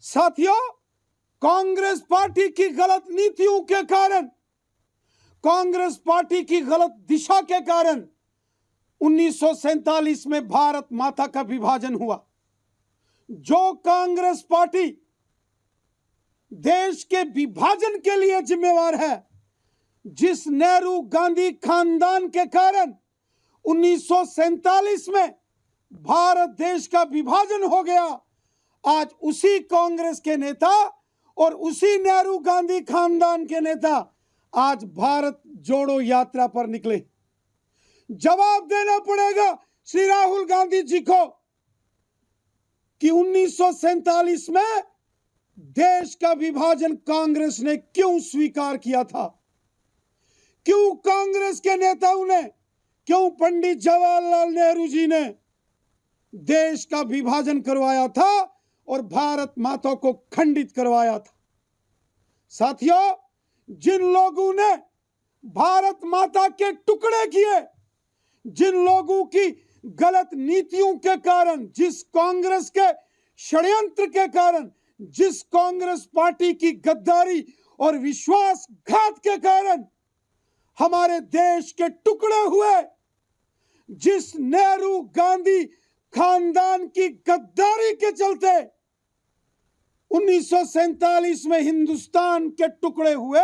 साथियों, कांग्रेस पार्टी की गलत नीतियों के कारण, कांग्रेस पार्टी की गलत दिशा के कारण 1947 में भारत माता का विभाजन हुआ। जो कांग्रेस पार्टी देश के विभाजन के लिए जिम्मेवार है, जिस नेहरू गांधी खानदान के कारण 1947 में भारत देश का विभाजन हो गया, आज उसी कांग्रेस के नेता और उसी नेहरू गांधी खानदान के नेता आज भारत जोड़ो यात्रा पर निकले। जवाब देना पड़ेगा श्री राहुल गांधी जी को कि 1947 में देश का विभाजन कांग्रेस ने क्यों स्वीकार किया था, क्यों कांग्रेस के नेताओं ने, क्यों पंडित जवाहरलाल नेहरू जी ने देश का विभाजन करवाया था और भारत माता को खंडित करवाया था। साथियों, जिन लोगों ने भारत माता के टुकड़े किए, जिन लोगों की गलत नीतियों के कारण, जिस कांग्रेस के षड्यंत्र के कारण, जिस कांग्रेस पार्टी की गद्दारी और विश्वासघात के कारण हमारे देश के टुकड़े हुए, जिस नेहरू गांधी खानदान की गद्दारी के चलते 1947 में हिंदुस्तान के टुकड़े हुए,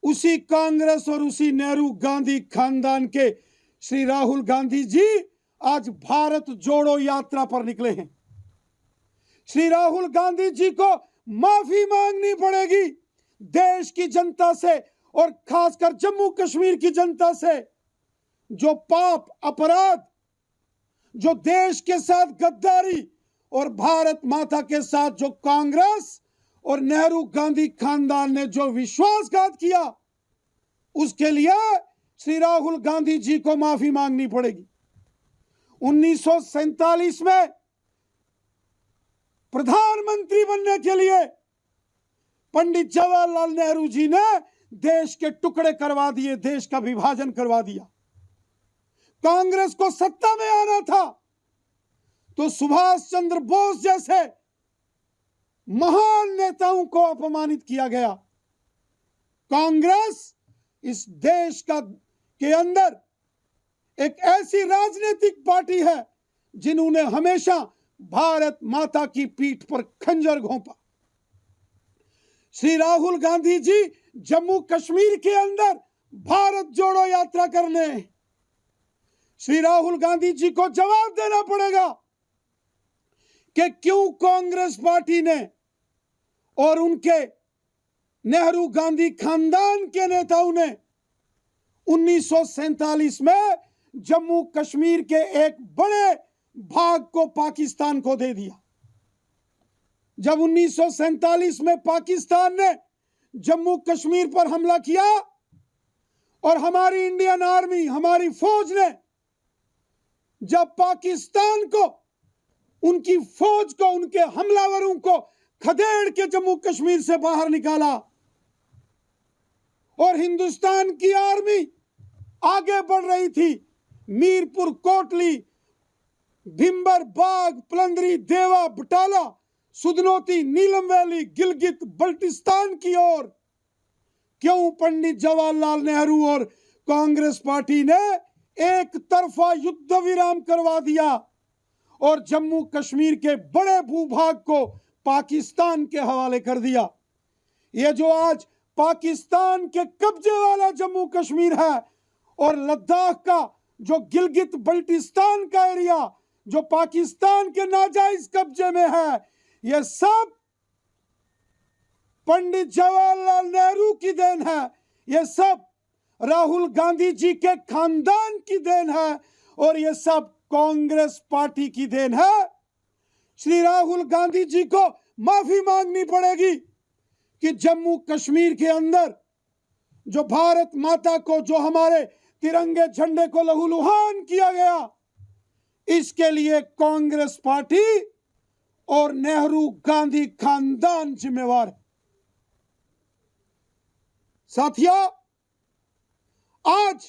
उसी कांग्रेस और उसी नेहरू गांधी खानदान के श्री राहुल गांधी जी आज भारत जोड़ो यात्रा पर निकले हैं। श्री राहुल गांधी जी को माफी मांगनी पड़ेगी देश की जनता से और खासकर जम्मू कश्मीर की जनता से। जो पाप, अपराध, जो देश के साथ गद्दारी और भारत माता के साथ जो कांग्रेस और नेहरू गांधी खानदान ने जो विश्वासघात किया, उसके लिए श्री राहुल गांधी जी को माफी मांगनी पड़ेगी। 1947 में प्रधानमंत्री बनने के लिए पंडित जवाहरलाल नेहरू जी ने देश के टुकड़े करवा दिए, देश का विभाजन करवा दिया। कांग्रेस को सत्ता में आना था तो सुभाष चंद्र बोस जैसे महान नेताओं को अपमानित किया गया। कांग्रेस इस देश के अंदर एक ऐसी राजनीतिक पार्टी है जिन्होंने हमेशा भारत माता की पीठ पर खंजर घोंपा। श्री राहुल गांधी जी जम्मू कश्मीर के अंदर भारत जोड़ो यात्रा करने, श्री राहुल गांधी जी को जवाब देना पड़ेगा कि क्यों कांग्रेस पार्टी ने और उनके नेहरू गांधी खानदान के नेताओं ने 1947 में जम्मू कश्मीर के एक बड़े भाग को पाकिस्तान को दे दिया। जब 1947 में पाकिस्तान ने जम्मू कश्मीर पर हमला किया और हमारी इंडियन आर्मी, हमारी फौज ने जब पाकिस्तान को, उनकी फौज को, उनके हमलावरों को खदेड़ के जम्मू कश्मीर से बाहर निकाला और हिंदुस्तान की आर्मी आगे बढ़ रही थी, मीरपुर, कोटली, भिंबर, बाग, पलंदरी, देवा, बटाला, सुधनोती, नीलम वैली, गिलगित बल्टिस्तान की ओर, क्यों पंडित जवाहरलाल नेहरू और कांग्रेस पार्टी ने एक तरफा युद्ध विराम करवा दिया और जम्मू कश्मीर के बड़े भूभाग को पाकिस्तान के हवाले कर दिया। ये जो आज पाकिस्तान के कब्जे वाला जम्मू कश्मीर है और लद्दाख का जो गिलगित बल्टिस्तान का एरिया जो पाकिस्तान के नाजायज कब्जे में है, ये सब पंडित जवाहरलाल नेहरू की देन है, ये सब राहुल गांधी जी के खानदान की देन है और ये सब कांग्रेस पार्टी की देन है। श्री राहुल गांधी जी को माफी मांगनी पड़ेगी कि जम्मू कश्मीर के अंदर जो भारत माता को, जो हमारे तिरंगे झंडे को लहूलुहान किया गया, इसके लिए कांग्रेस पार्टी और नेहरू गांधी खानदान जिम्मेवार है। साथियों, आज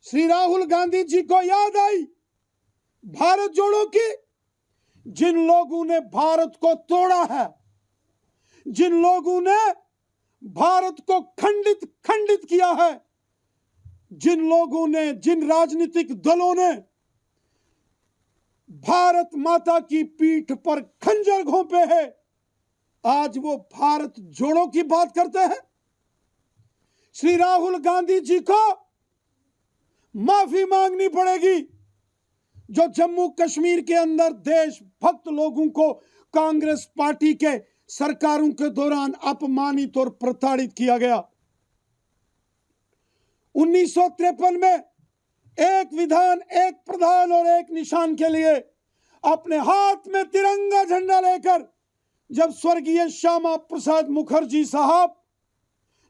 श्री राहुल गांधी जी को याद आई भारत जोड़ो की, जिन लोगों ने भारत को तोड़ा है, जिन लोगों ने भारत को खंडित खंडित किया है, जिन लोगों ने, जिन राजनीतिक दलों ने भारत माता की पीठ पर खंजर घोंपे हैं, आज वो भारत जोड़ो की बात करते हैं। श्री राहुल गांधी जी को माफी मांगनी पड़ेगी, जो जम्मू कश्मीर के अंदर देशभक्त लोगों को कांग्रेस पार्टी के सरकारों के दौरान अपमानित और प्रताड़ित किया गया। 1953 में एक विधान, एक प्रधान और एक निशान के लिए अपने हाथ में तिरंगा झंडा लेकर जब स्वर्गीय श्यामा प्रसाद मुखर्जी साहब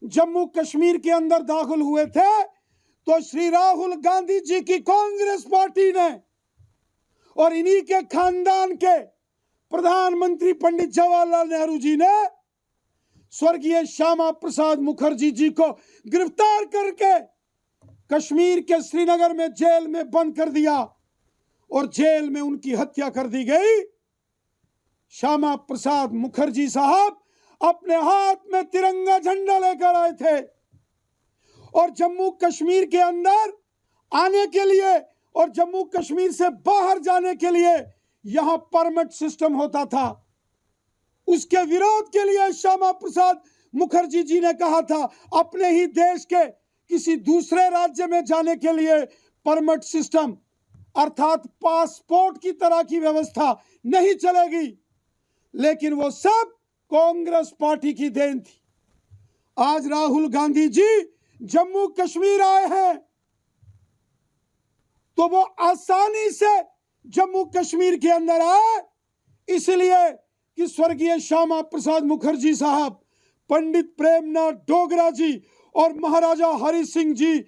जम्मू कश्मीर के अंदर दाखिल हुए थे, तो श्री राहुल गांधी जी की कांग्रेस पार्टी ने और इन्हीं के खानदान के प्रधानमंत्री पंडित जवाहरलाल नेहरू जी ने स्वर्गीय श्यामा प्रसाद मुखर्जी जी को गिरफ्तार करके कश्मीर के श्रीनगर में जेल में बंद कर दिया और जेल में उनकी हत्या कर दी गई। श्यामा प्रसाद मुखर्जी साहब अपने हाथ में तिरंगा झंडा लेकर आए थे और जम्मू कश्मीर के अंदर आने के लिए और जम्मू कश्मीर से बाहर जाने के लिए यहां परमिट सिस्टम होता था। उसके विरोध के लिए श्यामा प्रसाद मुखर्जी जी ने कहा था, अपने ही देश के किसी दूसरे राज्य में जाने के लिए परमिट सिस्टम अर्थात पासपोर्ट की तरह की व्यवस्था नहीं चलेगी। लेकिन वो सब कांग्रेस पार्टी की देन थी। आज राहुल गांधी जी जम्मू कश्मीर आए हैं तो वो आसानी से जम्मू कश्मीर के अंदर आए इसलिए कि स्वर्गीय श्यामा प्रसाद मुखर्जी साहब, पंडित प्रेमनाथ डोगरा जी और महाराजा हरि सिंह जी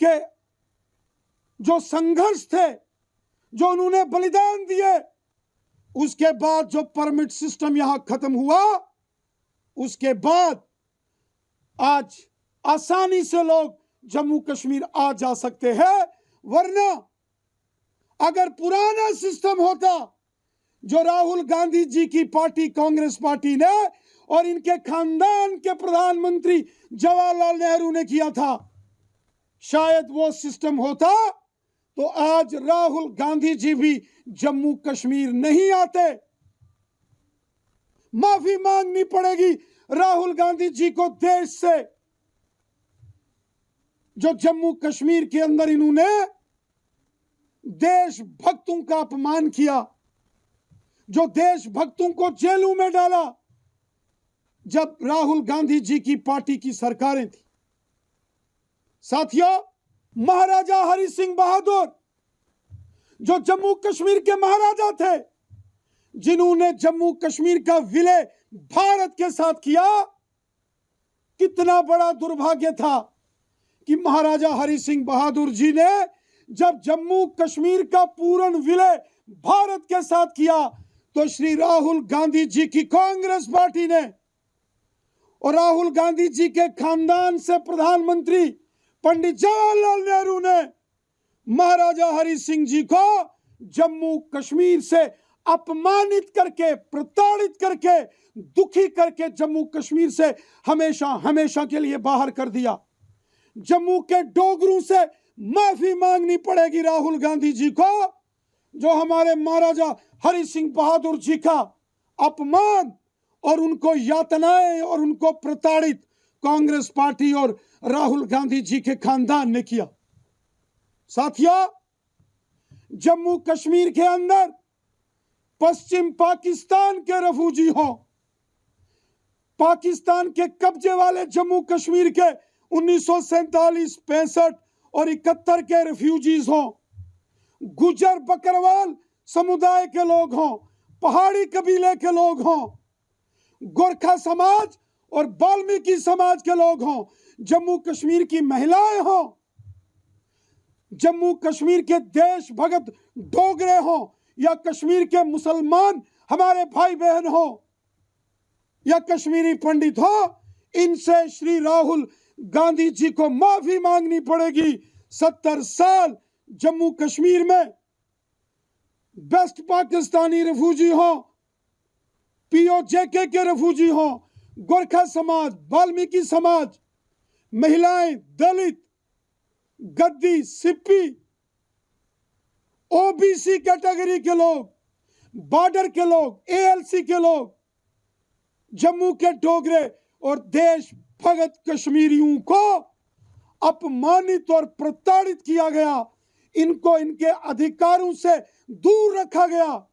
के जो संघर्ष थे, जो उन्होंने बलिदान दिए, उसके बाद जो परमिट सिस्टम यहां खत्म हुआ, उसके बाद आज आसानी से लोग जम्मू कश्मीर आ जा सकते हैं। वरना अगर पुराना सिस्टम होता जो राहुल गांधी जी की पार्टी कांग्रेस पार्टी ने और इनके खानदान के प्रधानमंत्री जवाहरलाल नेहरू ने किया था, शायद वो सिस्टम होता तो आज राहुल गांधी जी भी जम्मू कश्मीर नहीं आते। माफी मांगनी पड़ेगी राहुल गांधी जी को देश से, जो जम्मू कश्मीर के अंदर इन्होंने देशभक्तों का अपमान किया, जो देशभक्तों को जेलों में डाला जब राहुल गांधी जी की पार्टी की सरकारें थी। साथियों, महाराजा हरि सिंह बहादुर जो जम्मू कश्मीर के महाराजा थे, जिन्होंने जम्मू कश्मीर का विलय भारत के साथ किया, कितना बड़ा दुर्भाग्य था कि महाराजा हरि सिंह बहादुर जी ने जब जम्मू कश्मीर का पूर्ण विलय भारत के साथ किया तो श्री राहुल गांधी जी की कांग्रेस पार्टी ने और राहुल गांधी जी के खानदान से प्रधानमंत्री पंडित जवाहरलाल नेहरू ने महाराजा हरि सिंह जी को जम्मू कश्मीर से अपमानित करके, प्रताड़ित करके, दुखी करके जम्मू कश्मीर से हमेशा हमेशा के लिए बाहर कर दिया। जम्मू के डोगरों से माफी मांगनी पड़ेगी राहुल गांधी जी को, जो हमारे महाराजा हरि सिंह बहादुर जी का अपमान और उनको यातनाएं और उनको प्रताड़ित कांग्रेस पार्टी और राहुल गांधी जी के खानदान ने किया। साथियों, जम्मू कश्मीर के अंदर पश्चिम पाकिस्तान के रेफ्यूजी हों, पाकिस्तान के कब्जे वाले जम्मू कश्मीर के 1947, 65 और 71 के रेफ्यूजीज हों, गुजर बकरवाल समुदाय के लोग हों, पहाड़ी कबीले के लोग हों, गोरखा समाज और वाल्मीकि समाज के लोग हों, जम्मू कश्मीर की महिलाएं हों, जम्मू कश्मीर के देशभक्त डोगरे हों या कश्मीर के मुसलमान हमारे भाई बहन हो या कश्मीरी पंडित हो, इनसे श्री राहुल गांधी जी को माफी मांगनी पड़ेगी। 70 साल जम्मू कश्मीर में बेस्ट पाकिस्तानी रेफ्यूजी हो, पीओजेके के रेफ्यूजी हो, गोरखा समाज, वाल्मीकि समाज, महिलाएं, दलित, गद्दी, सिप्पी, ओबीसी कैटेगरी के लोग, बॉर्डर के लोग, एएलसी के लोग, जम्मू के डोगरे और देश भगत कश्मीरियों को अपमानित और प्रताड़ित किया गया। इनको इनके अधिकारों से दूर रखा गया।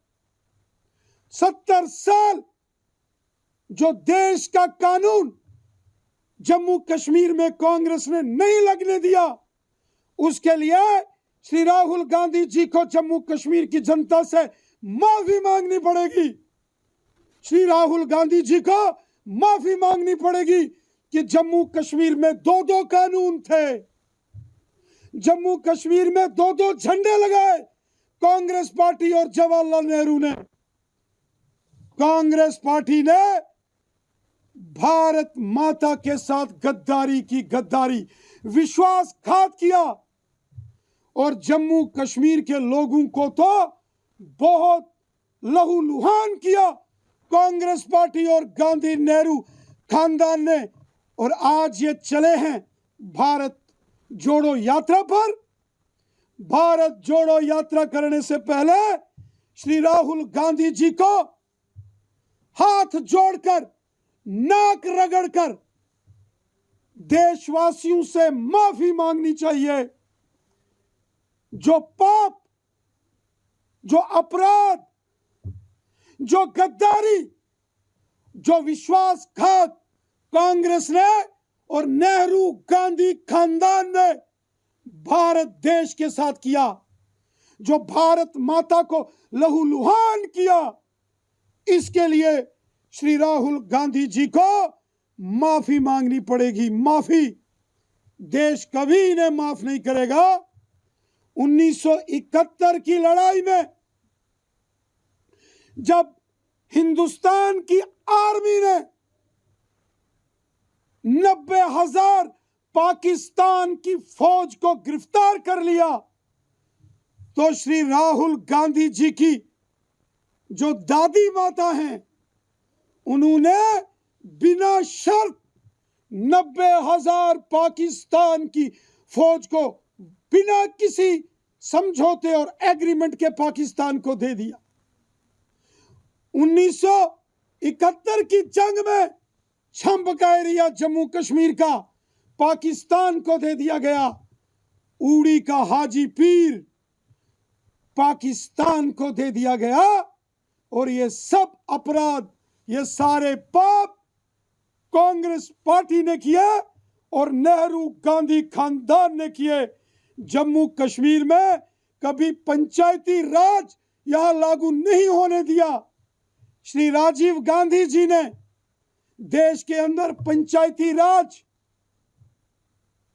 70 साल जो देश का कानून जम्मू कश्मीर में कांग्रेस ने नहीं लगने दिया, उसके लिए श्री राहुल गांधी जी को जम्मू कश्मीर की जनता से माफी मांगनी पड़ेगी। श्री राहुल गांधी जी को माफी मांगनी पड़ेगी कि जम्मू कश्मीर में 2-2 कानून थे, जम्मू कश्मीर में 2-2 झंडे लगाए कांग्रेस पार्टी और जवाहरलाल नेहरू ने। कांग्रेस पार्टी ने भारत माता के साथ गद्दारी की, गद्दारी, विश्वासघात किया और जम्मू कश्मीर के लोगों को तो बहुत लहूलुहान किया कांग्रेस पार्टी और गांधी नेहरू खानदान ने। और आज ये चले हैं भारत जोड़ो यात्रा पर। भारत जोड़ो यात्रा करने से पहले श्री राहुल गांधी जी को हाथ जोड़कर, नाक रगड़कर देशवासियों से माफी मांगनी चाहिए। जो पाप, जो अपराध, जो गद्दारी, जो विश्वासघात कांग्रेस ने और नेहरू गांधी खानदान ने भारत देश के साथ किया, जो भारत माता को लहूलुहान किया, इसके लिए श्री राहुल गांधी जी को माफी मांगनी पड़ेगी। माफी देश कभी इन्हें माफ नहीं करेगा। 1971 की लड़ाई में जब हिंदुस्तान की आर्मी ने 90,000 पाकिस्तान की फौज को गिरफ्तार कर लिया, तो श्री राहुल गांधी जी की जो दादी माता हैं, उन्होंने बिना शर्त 90,000 पाकिस्तान की फौज को बिना किसी समझौते और एग्रीमेंट के पाकिस्तान को दे दिया। 1971 की जंग में छंप का एरिया जम्मू कश्मीर का पाकिस्तान को दे दिया गया। उड़ी का हाजी पीर पाकिस्तान को दे दिया गया। और ये सब अपराध, ये सारे पाप कांग्रेस पार्टी ने किए और नेहरू गांधी खानदान ने किए। जम्मू कश्मीर में कभी पंचायती राज यहां लागू नहीं होने दिया। श्री राजीव गांधी जी ने देश के अंदर पंचायती राज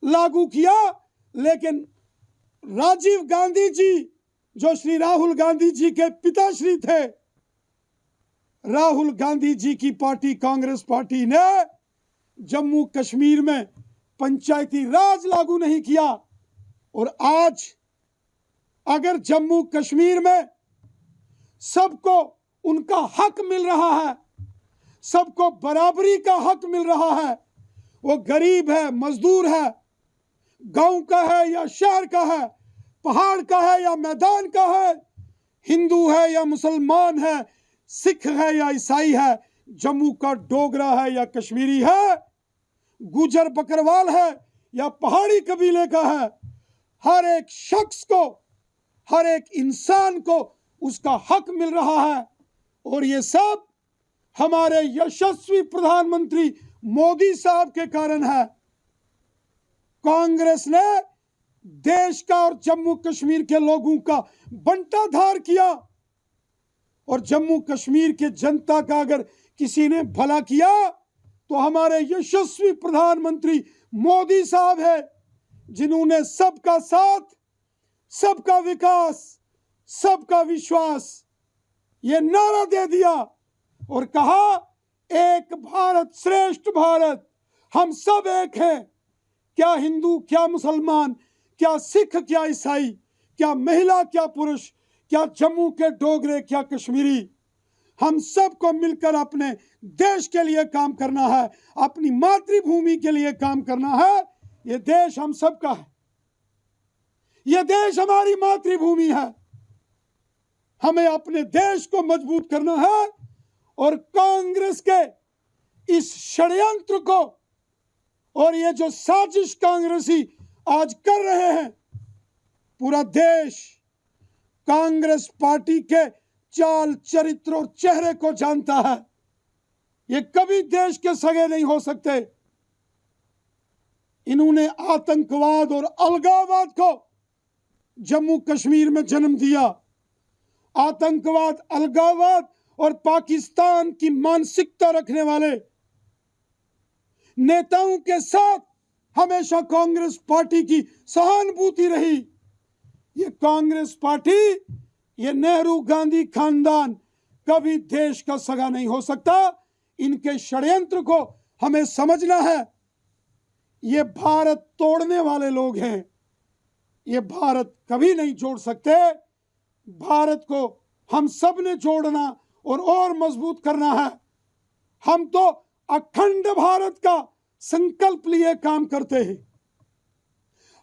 लागू किया, लेकिन राजीव गांधी जी जो श्री राहुल गांधी जी के पिताश्री थे, राहुल गांधी जी की पार्टी कांग्रेस पार्टी ने जम्मू कश्मीर में पंचायती राज लागू नहीं किया। और आज अगर जम्मू कश्मीर में सबको उनका हक मिल रहा है, सबको बराबरी का हक मिल रहा है, वो गरीब है, मजदूर है, गांव का है या शहर का है, पहाड़ का है या मैदान का है, हिंदू है या मुसलमान है, सिख है या ईसाई है, जम्मू का डोगरा है या कश्मीरी है, गुजर बकरवाल है या पहाड़ी कबीले का है, हर एक शख्स को, हर एक इंसान को उसका हक मिल रहा है। और ये सब हमारे यशस्वी प्रधानमंत्री मोदी साहब के कारण है। कांग्रेस ने देश का और जम्मू कश्मीर के लोगों का बंटाधार किया, और जम्मू कश्मीर के जनता का अगर किसी ने भला किया तो हमारे यशस्वी प्रधानमंत्री मोदी साहब है, जिन्होंने सबका साथ, सबका विकास, सबका विश्वास ये नारा दे दिया और कहा एक भारत श्रेष्ठ भारत, हम सब एक हैं। क्या हिंदू, क्या मुसलमान, क्या सिख, क्या ईसाई, क्या महिला, क्या पुरुष, क्या जम्मू के डोगरे, क्या कश्मीरी, हम सबको मिलकर अपने देश के लिए काम करना है, अपनी मातृभूमि के लिए काम करना है। ये देश हम सबका है, ये देश हमारी मातृभूमि है। हमें अपने देश को मजबूत करना है और कांग्रेस के इस षड्यंत्र को और ये जो साजिश कांग्रेसी आज कर रहे हैं, पूरा देश कांग्रेस पार्टी के चाल, चरित्र और चेहरे को जानता है। ये कभी देश के सगे नहीं हो सकते। इन्होंने आतंकवाद और अलगाववाद को जम्मू कश्मीर में जन्म दिया। आतंकवाद, अलगाववाद और पाकिस्तान की मानसिकता रखने वाले नेताओं के साथ हमेशा कांग्रेस पार्टी की सहानुभूति रही। ये कांग्रेस पार्टी, ये नेहरू गांधी खानदान कभी देश का सगा नहीं हो सकता। इनके षड्यंत्र को हमें समझना है। ये भारत तोड़ने वाले लोग हैं, ये भारत कभी नहीं जोड़ सकते। भारत को हम सब ने जोड़ना और मजबूत करना है। हम तो अखंड भारत का संकल्प लिए काम करते हैं।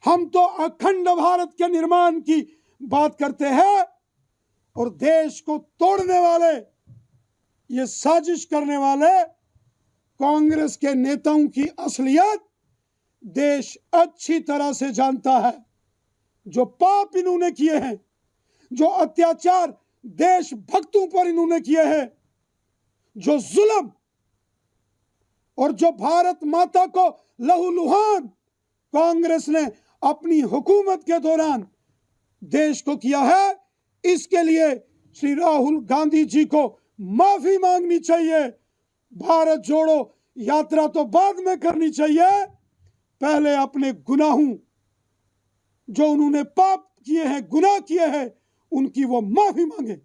हम तो अखंड भारत के निर्माण की बात करते हैं और देश को तोड़ने वाले, ये साजिश करने वाले कांग्रेस के नेताओं की असलियत देश अच्छी तरह से जानता है। जो पाप इन्होंने किए हैं, जो अत्याचार देशभक्तों पर इन्होंने किए हैं, जो जुल्म और जो भारत माता को लहूलुहान कांग्रेस ने अपनी हुकूमत के दौरान देश को किया है, इसके लिए श्री राहुल गांधी जी को माफी मांगनी चाहिए। भारत जोड़ो यात्रा तो बाद में करनी चाहिए, पहले अपने गुनाहों, जो उन्होंने पाप किए हैं, गुनाह किए हैं, उनकी वो माफी मांगे।